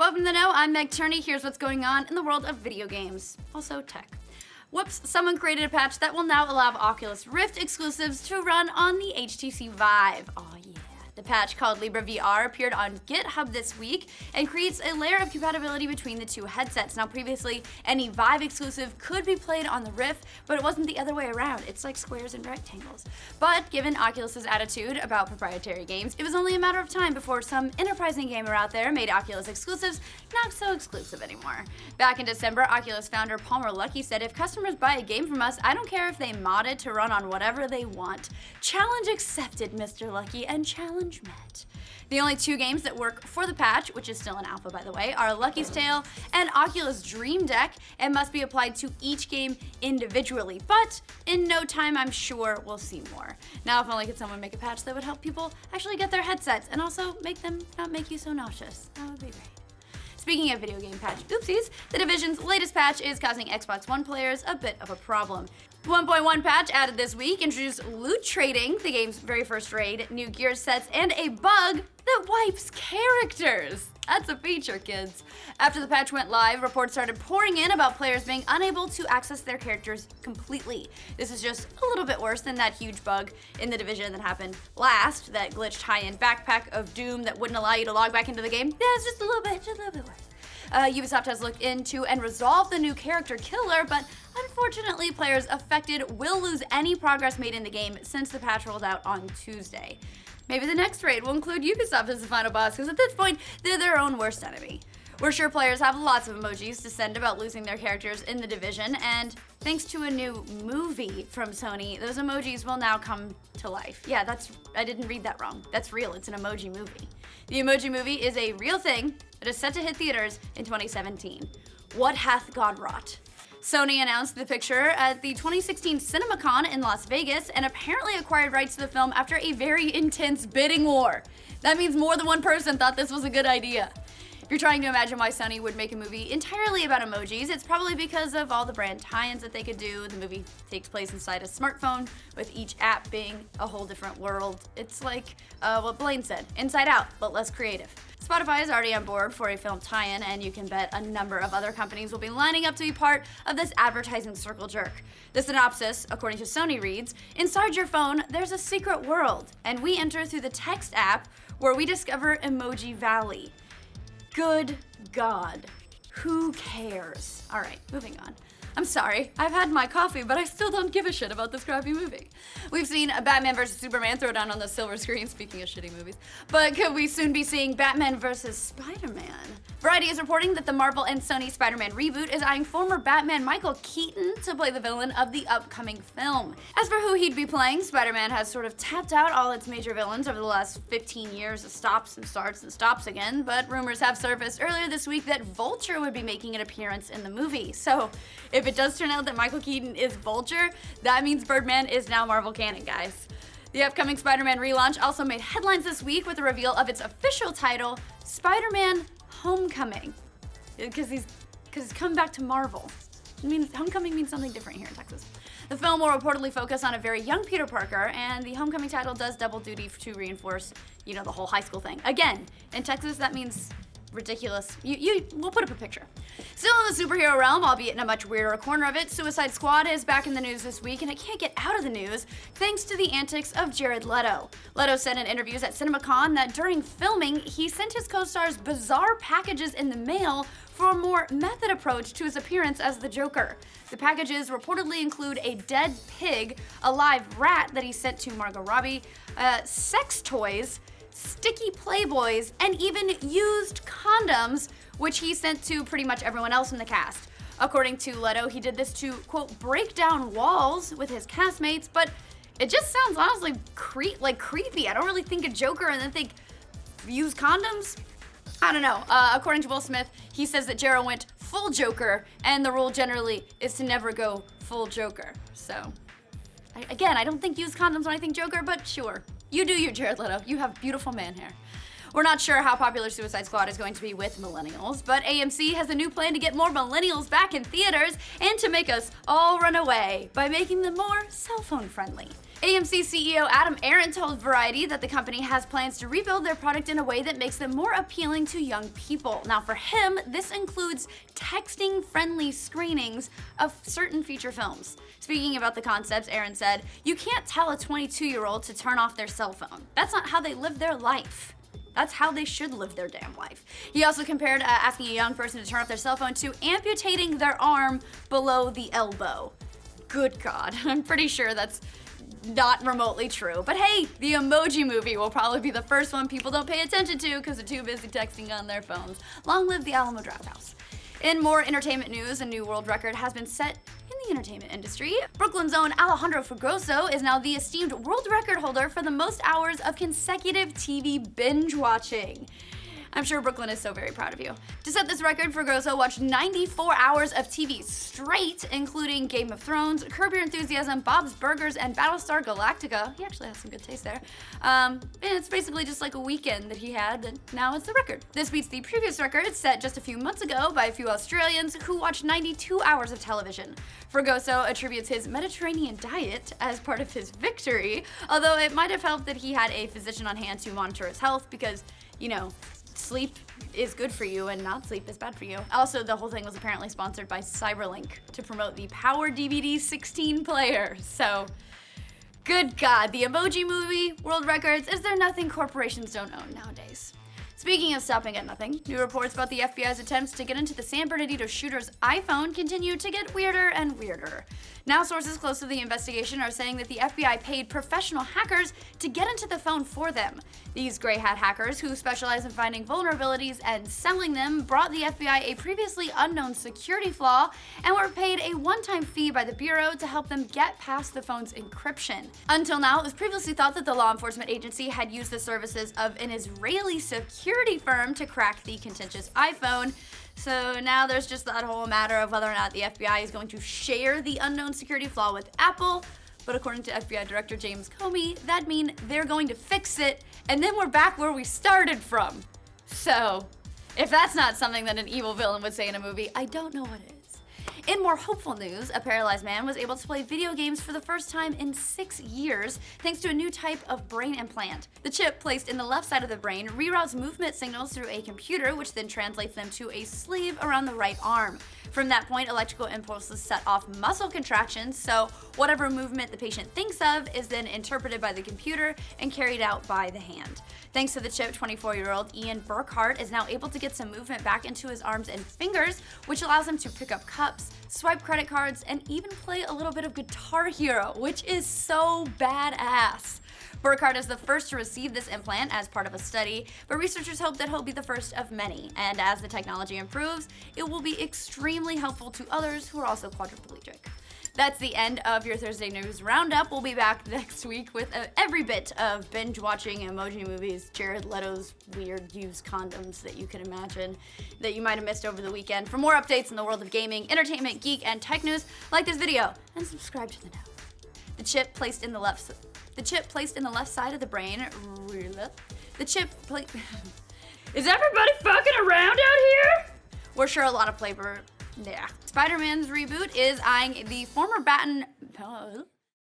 Welcome to the Know, I'm Meg Turney. Here's what's going on in the world of video games, also tech. Whoops, someone created a patch that will now allow Oculus Rift exclusives to run on the HTC Vive. Oh yeah. The patch called Libre VR appeared on GitHub this week and creates a layer of compatibility between the two headsets. Now previously, any Vive exclusive could be played on the Rift, but it wasn't the other way around. It's like squares and rectangles. But given Oculus's attitude about proprietary games, it was only a matter of time before some enterprising gamer out there made Oculus exclusives not so exclusive anymore. Back in December, Oculus founder Palmer Luckey said, "If customers buy a game from us, I don't care if they mod it to run on whatever they want. Challenge accepted, Mr. Luckey, and challenge met." The only two games that work for the patch, which is still in alpha by the way, are Lucky's Tale and Oculus Dream Deck, and must be applied to each game individually. But in no time, I'm sure we'll see more. Now, if only could someone make a patch that would help people actually get their headsets and also make them not make you so nauseous. That would be great. Speaking of video game patch oopsies, The Division's latest patch is causing Xbox One players a bit of a problem. 1.1 patch added this week introduced loot trading, the game's very first raid, new gear sets, and a bug that wipes characters. That's a feature, kids. After the patch went live, reports started pouring in about players being unable to access their characters completely. This is just a little bit worse than that huge bug in The Division that happened last, that glitched high-end backpack of doom that wouldn't allow you to log back into the game. Yeah, it's just a little bit worse. Ubisoft has looked into and resolved the new character killer, but unfortunately, players affected will lose any progress made in the game since the patch rolled out on Tuesday. Maybe the next raid will include Ubisoft as the final boss, because at this point, they're their own worst enemy. We're sure players have lots of emojis to send about losing their characters in The Division, and thanks to a new movie from Sony, those emojis will now come to life. Yeah, I didn't read that wrong. That's real, it's an Emoji Movie. The Emoji Movie is a real thing that is set to hit theaters in 2017. What hath God wrought? Sony announced the picture at the 2016 CinemaCon in Las Vegas and apparently acquired rights to the film after a very intense bidding war. That means more than one person thought this was a good idea. If you're trying to imagine why Sony would make a movie entirely about emojis, it's probably because of all the brand tie-ins that they could do. The movie takes place inside a smartphone, with each app being a whole different world. It's like what Blaine said, Inside Out, but less creative. Spotify is already on board for a film tie-in, and you can bet a number of other companies will be lining up to be part of this advertising circle jerk. The synopsis, according to Sony, reads, "Inside your phone, there's a secret world, and we enter through the text app where we discover Emoji Valley." Good God, who cares? All right, moving on. I'm sorry, I've had my coffee, but I still don't give a shit about this crappy movie. We've seen Batman vs. Superman throw down on the silver screen, speaking of shitty movies, but could we soon be seeing Batman vs. Spider-Man? Variety is reporting that the Marvel and Sony Spider-Man reboot is eyeing former Batman Michael Keaton to play the villain of the upcoming film. As for who he'd be playing, Spider-Man has sort of tapped out all its major villains over the last 15 years of stops and starts and stops again, but rumors have surfaced earlier this week that Vulture would be making an appearance in the movie. So, if it does turn out that Michael Keaton is Vulture, that means Birdman is now Marvel canon, guys. The upcoming Spider-Man relaunch also made headlines this week with the reveal of its official title, Spider-Man Homecoming. Because he's coming back to Marvel. Homecoming means something different here in Texas. The film will reportedly focus on a very young Peter Parker, and the Homecoming title does double duty to reinforce, the whole high school thing. Again, in Texas, that means ridiculous. We'll put up a picture. Still in the superhero realm, albeit in a much weirder corner of it, Suicide Squad is back in the news this week, and it can't get out of the news thanks to the antics of Jared Leto. Leto said in interviews at CinemaCon that during filming, he sent his co-stars bizarre packages in the mail for a more method approach to his appearance as the Joker. The packages reportedly include a dead pig, a live rat that he sent to Margot Robbie, sex toys, sticky Playboys, and even used condoms, which he sent to pretty much everyone else in the cast. According to Leto, he did this to, quote, break down walls with his castmates, but it just sounds honestly creepy. I don't really think a Joker and then think use condoms. I don't know. According to Will Smith, he says that Jero went full Joker, and the rule generally is to never go full Joker. So, I don't think use condoms when I think Joker, but sure. You do you, Jared Leto. You have beautiful man hair. We're not sure how popular Suicide Squad is going to be with millennials, but AMC has a new plan to get more millennials back in theaters and to make us all run away by making them more cell phone friendly. AMC CEO Adam Aron told Variety that the company has plans to rebuild their product in a way that makes them more appealing to young people. Now for him, this includes texting-friendly screenings of certain feature films. Speaking about the concepts, Aron said, "You can't tell a 22-year-old to turn off their cell phone. That's not how they live their life. That's how they should live their damn life." He also compared asking a young person to turn off their cell phone to amputating their arm below the elbow. Good God, I'm pretty sure that's not remotely true. But hey, the Emoji Movie will probably be the first one people don't pay attention to because they're too busy texting on their phones. Long live the Alamo Drafthouse. In more entertainment news, a new world record has been set in the entertainment industry. Brooklyn's own Alejandro Fragoso is now the esteemed world record holder for the most hours of consecutive TV binge watching. I'm sure Brooklyn is so very proud of you. To set this record, Fragoso watched 94 hours of TV straight, including Game of Thrones, Curb Your Enthusiasm, Bob's Burgers, and Battlestar Galactica. He actually has some good taste there. And it's basically just like a weekend that he had, and now it's the record. This beats the previous record set just a few months ago by a few Australians who watched 92 hours of television. Fragoso attributes his Mediterranean diet as part of his victory, although it might have helped that he had a physician on hand to monitor his health because, you know, sleep is good for you and not sleep is bad for you. Also, the whole thing was apparently sponsored by Cyberlink to promote the Power DVD 16 player. So, good God, the Emoji Movie, world records, is there nothing corporations don't own nowadays? Speaking of stopping at nothing, new reports about the FBI's attempts to get into the San Bernardino shooter's iPhone continue to get weirder and weirder. Now, sources close to the investigation are saying that the FBI paid professional hackers to get into the phone for them. These gray hat hackers, who specialize in finding vulnerabilities and selling them, brought the FBI a previously unknown security flaw and were paid a one-time fee by the Bureau to help them get past the phone's encryption. Until now, it was previously thought that the law enforcement agency had used the services of an Israeli security firm to crack the contentious iPhone. So now there's just that whole matter of whether or not the FBI is going to share the unknown security flaw with Apple. But according to FBI Director James Comey, that'd mean they're going to fix it, and then we're back where we started from. So, if that's not something that an evil villain would say in a movie, I don't know what is. In more hopeful news, a paralyzed man was able to play video games for the first time in 6 years thanks to a new type of brain implant. The chip placed in the left side of the brain reroutes movement signals through a computer, which then translates them to a sleeve around the right arm. From that point, electrical impulses set off muscle contractions, so whatever movement the patient thinks of is then interpreted by the computer and carried out by the hand. Thanks to the chip, 24-year-old Ian Burkhart is now able to get some movement back into his arms and fingers, which allows him to pick up cups, swipe credit cards, and even play a little bit of Guitar Hero, which is so badass. Burkhart is the first to receive this implant as part of a study, but researchers hope that he'll be the first of many, and as the technology improves, it will be extremely helpful to others who are also quadriplegic. That's the end of your Thursday News Roundup. We'll be back next week with every bit of binge-watching Emoji Movies, Jared Leto's weird used condoms that you can imagine that you might have missed over the weekend. For more updates in the world of gaming, entertainment, geek, and tech news, like this video and subscribe to the know. The chip placed in the left side of the brain. Is everybody fucking around out here? We're sure a lot of flavor. Yeah. Spider-Man's reboot is eyeing the former